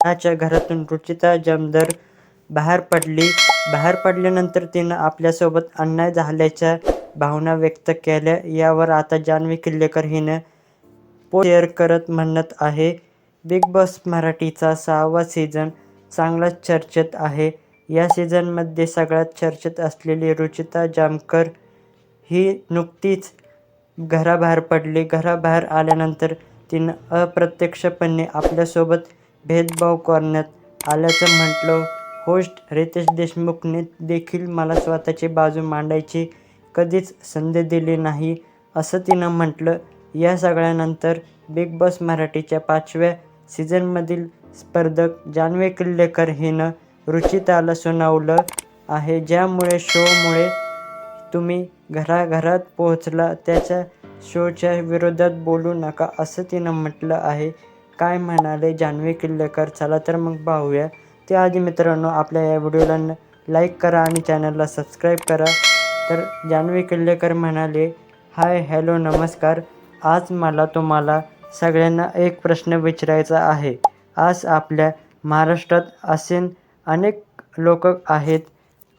त्याच्या घरातून रुचिता जमदर बाहेर पडली. बाहेर पडल्यानंतर तिनं आपल्यासोबत अन्याय झाल्याच्या भावना व्यक्त केल्या. यावर आता जान्हवी किल्लेकर हिनं पोस्ट शेअर करत म्हणत आहे, बिग बॉस मराठीचा 6वा सीझन चांगलाच चर्चेत आहे. या सीझनमध्ये सगळ्यात चर्चेत असलेली रुचिता जामकर ही नुकतीच घराबाहेर पडली. घराबाहेर आल्यानंतर तिनं अप्रत्यक्षपणे आपल्यासोबत भेदभाव करण्यात आल्याचं म्हटलं. होस्ट रितेश देशमुखने देखील मला स्वतःची बाजू मांडायची कधीच संधी दिली नाही, असं तिनं म्हटलं. या सगळ्यानंतर बिग बॉस मराठीच्या 5व्या सीझनमधील स्पर्धक जान्हवी किल्लेकर हिनं रुचिताला सुनावलं आहे, ज्यामुळे शोमुळे तुम्ही घराघरात पोहोचला, त्याच्या शोच्या विरोधात बोलू नका, असं तिनं म्हटलं आहे. काय म्हणाले जान्हवी किल्लेकर, चला तर मग पाहूया. त्याआधी मित्रांनो, आपल्या या व्हिडिओला लाईक करा आणि चॅनलला सबस्क्राईब करा. तर जान्हवी किल्लेकर म्हणाले, हाय हॅलो नमस्कार. आज मला तुम्हाला सगळ्यांना एक प्रश्न विचारायचा आहे. आज आपल्या महाराष्ट्रात असे अनेक लोक आहेत,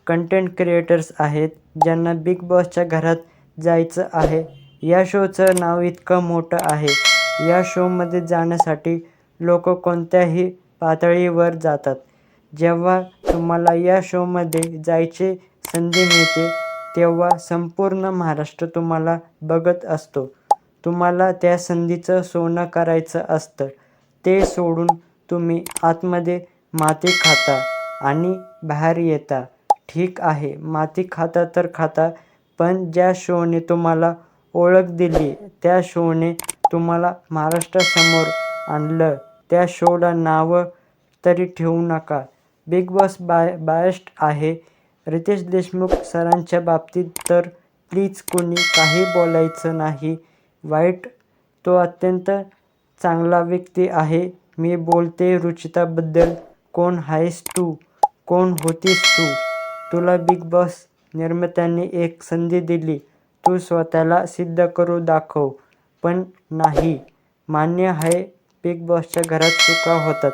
कंटेंट क्रिएटर्स आहेत, ज्यांना बिग बॉसच्या घरात जायचं आहे. या शोचं नाव इतकं मोठं आहे. या शोमध्ये जाण्यासाठी लोक कोणत्याही पातळीवर जातात. जेव्हा तुम्हाला या शोमध्ये जायची संधी मिळते, तेव्हा संपूर्ण महाराष्ट्र तुम्हाला बघत असतो. तुम्हाला त्या संधीचं सोनं करायचं असतं. ते सोडून तुम्ही आतमध्ये माती खाता आणि बाहेर येता. ठीक आहे, माती खाता तर खाता, पण ज्या शोने तुम्हाला ओळख दिली, त्या शोने तुम्हाला महाराष्ट्रासमोर आणलं, त्या शोला नावं तरी ठेवू नका. बिग बॉस बायस्ड आहे. रितेश देशमुख सरांच्या बाबतीत तर प्लीज कोणी काही बोलायचं नाही. वाईट, तो अत्यंत चांगला व्यक्ती आहे. मी बोलते रुचिताबद्दल. कोण आहेस तू? कोण होतीस तू? तुला बिग बॉस निर्मात्यांनी एक संधी दिली, तू स्वतःला सिद्ध करून दाखव. पण नाही. मान्य आहे, बिग बॉसच्या घरात चुका होतात,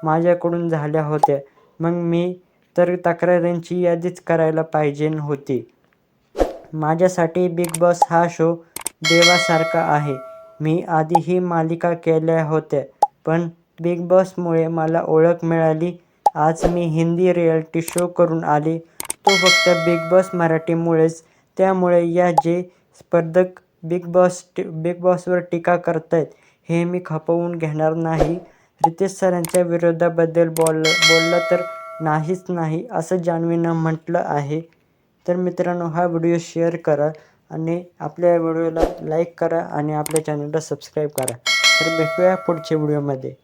माझ्याकडून झाल्या होत्या. मग मी तर तक्रारींची यादीच करायला पाहिजे होती. माझ्यासाठी बिग बॉस हा शो देवासारखा आहे. मी आधीही मालिका केल्या होत्या, पण बिग बॉसमुळे मला ओळख मिळाली. आज मी हिंदी रियालिटी शो करून आले, तो फक्त बिग बॉस मराठीमुळेच. त्यामुळे या जे स्पर्धक बिग बॉसवर टीका करतायत, हे मी खपवून घेणार नाही. रितेश सरांच्या विरोधाबद्दल बोलला तर नाहीच नाही, असं जान्हवीनं म्हटलं आहे. तर मित्रांनो, हा व्हिडिओ शेअर करा आणि आपल्या व्हिडिओला लाईक करा आणि आपल्या चॅनलला सबस्क्राईब करा. तर भेटूया पुढच्या व्हिडिओमध्ये.